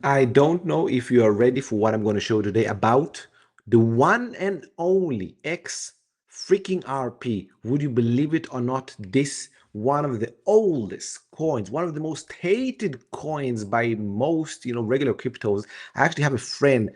I don't know if you are ready for what I'm going to show today about the one and only X freaking RP. Would you believe it or not? This one of the oldest coins, one of the most hated coins by most, regular cryptos. I actually have a friend,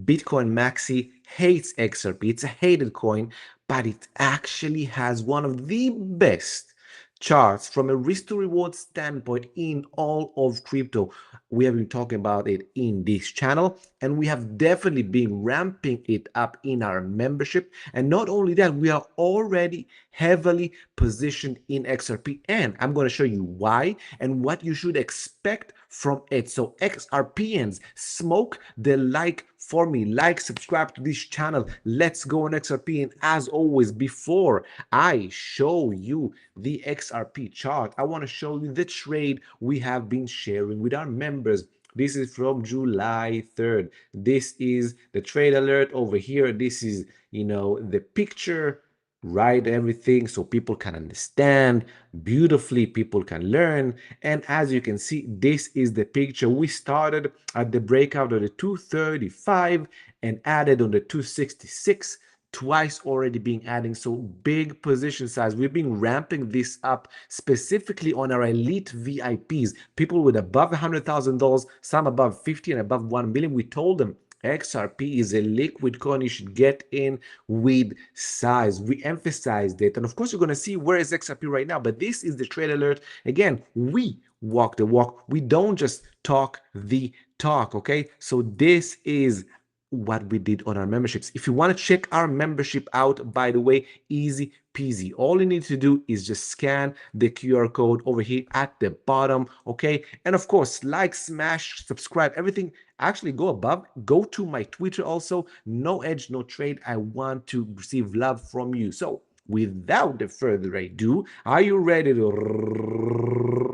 Bitcoin Maxi, hates XRP. It's a hated coin, but it actually has one of the best charts from a risk to reward standpoint in all of crypto. We have been talking about it in this channel, and we have definitely been ramping it up in our membership. And not only that, we are already heavily positioned in XRP, and I'm going to show you why and what you should expect from it. So XRPians, smoke the like for me, like, subscribe to this channel. Let's go on XRP. And as always, before I show you the XRP chart, I want to show you the trade we have been sharing with our members. This is from July 3rd. This is the trade alert over here. This is, the picture, write everything so people can understand beautifully, people can learn. And as you can see, this is the picture. We started at the breakout of the 235 and added on the 266, twice already being adding. So big position size. We've been ramping this up specifically on our elite VIPs, people with above $100,000, some above 50 and above 1 million. We told them XRP is a liquid coin. You should get in with size. We emphasized it. And of course, you're going to see where is XRP right now. But this is the trade alert. Again, we walk the walk. We don't just talk the talk. Okay. So this is what we did on our memberships. If you want to check our membership out, by the way, easy peasy. All you need to do is just scan the QR code over here at the bottom. Okay. And of course, like, smash, subscribe, everything. Actually, go above, go to my Twitter also. No edge, no trade. I want to receive love from you. So without further ado, are you ready to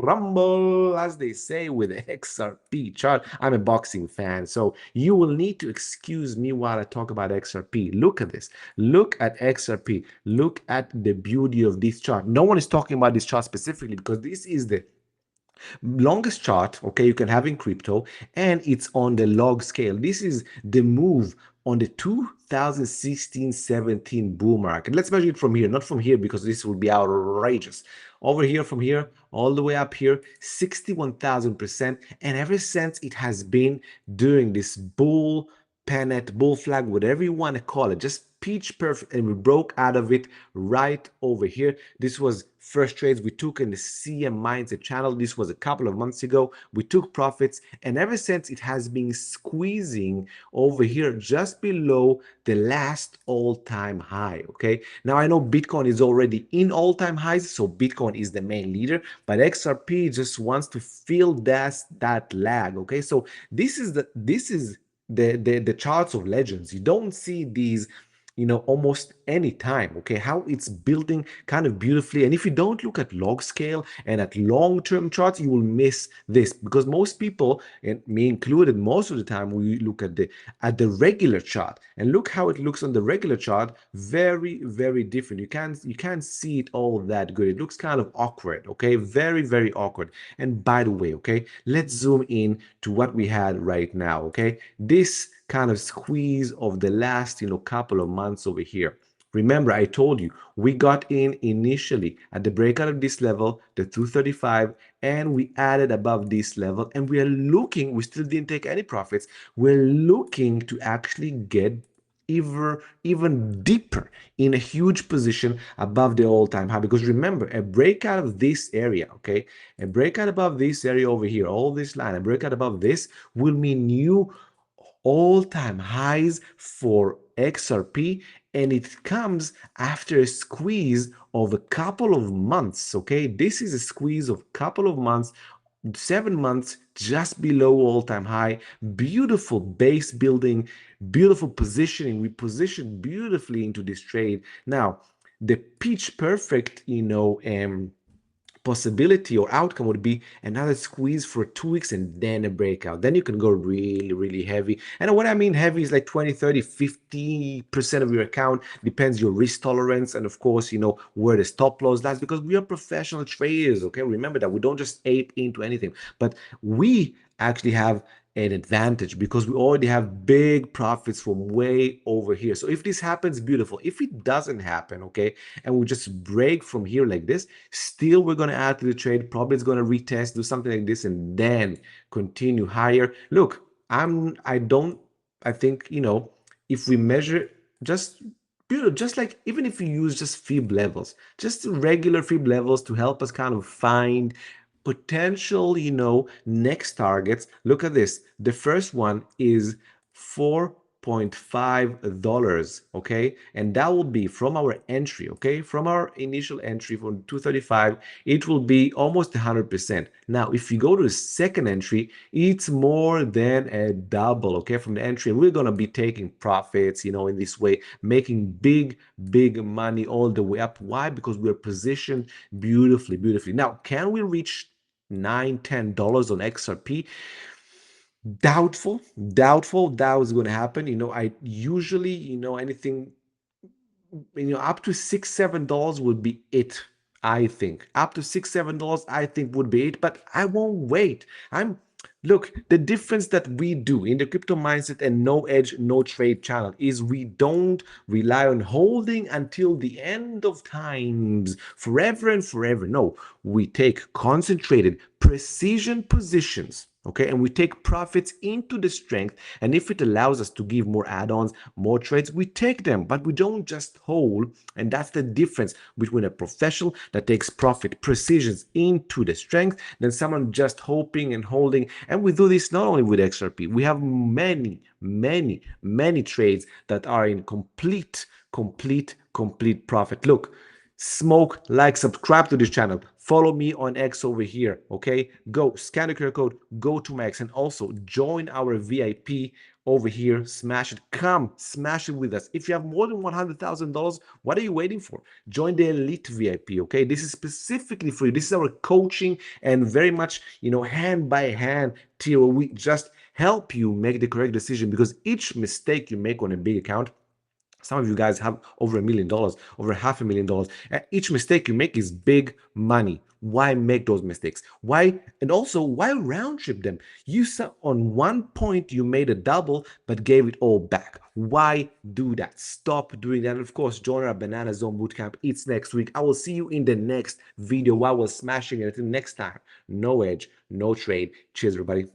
rumble, as they say, with the XRP chart? I'm a boxing fan, so you will need to excuse me while I talk about XRP. Look at this. Look at XRP. Look at the beauty of this chart. No one is talking about this chart specifically because this is the longest chart, okay, you can have in crypto, and it's on the log scale. This is the move on the 2016-17 bull market. Let's measure it from here, not from here, because this will be outrageous. Over here, from here, all the way up here, 61,000%. And ever since it has been doing this bull pennant, bull flag, whatever you want to call it, just peach perfect, and we broke out of it right over here. This was first trades we took in the CM Mindset channel. This was a couple of months ago. We took profits, and ever since it has been squeezing over here just below the last all-time high. Okay, now I know Bitcoin is already in all-time highs, so Bitcoin is the main leader, but XRP just wants to fill that lag. Okay, so this is the charts of legends. You don't see these almost any time. Okay, how it's building kind of beautifully. And if you don't look at log scale and at long-term charts, you will miss this, because most people, and me included, most of the time we look at the regular chart, and look how it looks on the regular chart. Very, very different. You can't see it all that good. It looks kind of awkward. Okay, very, very awkward. And by the way, okay, let's zoom in to what we had right now. Okay, this kind of squeeze of the last couple of months over here. Remember, I told you we got in initially at the breakout of this level, the 235, and we added above this level, and we still didn't take any profits. We're looking to actually get even deeper in a huge position above the all-time high, because remember, a breakout of this area, okay, a breakout above this area over here, all this line, a breakout above this will mean new all-time highs for XRP, and it comes after a squeeze of a couple of months. Okay, this is a squeeze of a couple of months, 7 months just below all-time high. Beautiful base building, beautiful positioning. We positioned beautifully into this trade. Now, the pitch perfect, possibility or outcome would be another squeeze for 2 weeks and then a breakout. Then you can go really, really heavy. And what I mean heavy is like 20, 30, 50% of your account. Depends your risk tolerance, and of course, where the stop loss lies, because we are professional traders. Okay, remember that we don't just ape into anything, but we actually have an advantage because we already have big profits from way over here. So if this happens, beautiful. If it doesn't happen, okay, and we just break from here like this, still we're going to add to the trade. Probably it's going to retest, do something like this, and then continue higher. Look, I think, if we measure just just like, even if you use just fib levels, just regular fib levels to help us kind of find potential, next targets. Look at this. The first one is $4.5, okay? And that will be from our entry, okay? From our initial entry from 235, it will be almost 100%. Now, if you go to the second entry, it's more than a double, okay, from the entry. And we're going to be taking profits, in this way, making big, big money all the way up. Why? Because we're positioned beautifully, beautifully. Now, can we reach $9-10 on XRP? Doubtful that was going to happen. I usually, anything, up to $6-7 would be it. I think up to $6-7, I think would be it, but I won't wait. Look, the difference that we do in the crypto mindset and no edge, no trade channel is we don't rely on holding until the end of times, forever and forever. No, we take concentrated precision positions, okay, and we take profits into the strength. And if it allows us to give more add-ons, more trades, we take them, but we don't just hold. And that's the difference between a professional that takes profit precisions into the strength than someone just hoping and holding. And we do this not only with XRP. We have many, many, many trades that are in complete profit. Look, smoke, like, subscribe to this channel, follow me on X over here, okay? Go scan the QR code, go to my X, and also join our VIP over here. Smash it. Come smash it with us. If you have more than $100,000, what are you waiting for? Join the elite VIP, okay? This is specifically for you. This is our coaching and very much, hand by hand tier where we just help you make the correct decision, because each mistake you make on a big account, some of you guys have over $1 million, over $500,000. Each mistake you make is big money. Why make those mistakes? Why? And also, why round trip them? You saw on one point you made a double, but gave it all back. Why do that? Stop doing that. And of course, join our Banana Zone Bootcamp. It's next week. I will see you in the next video while we're smashing it. Until next time, no edge, no trade. Cheers, everybody.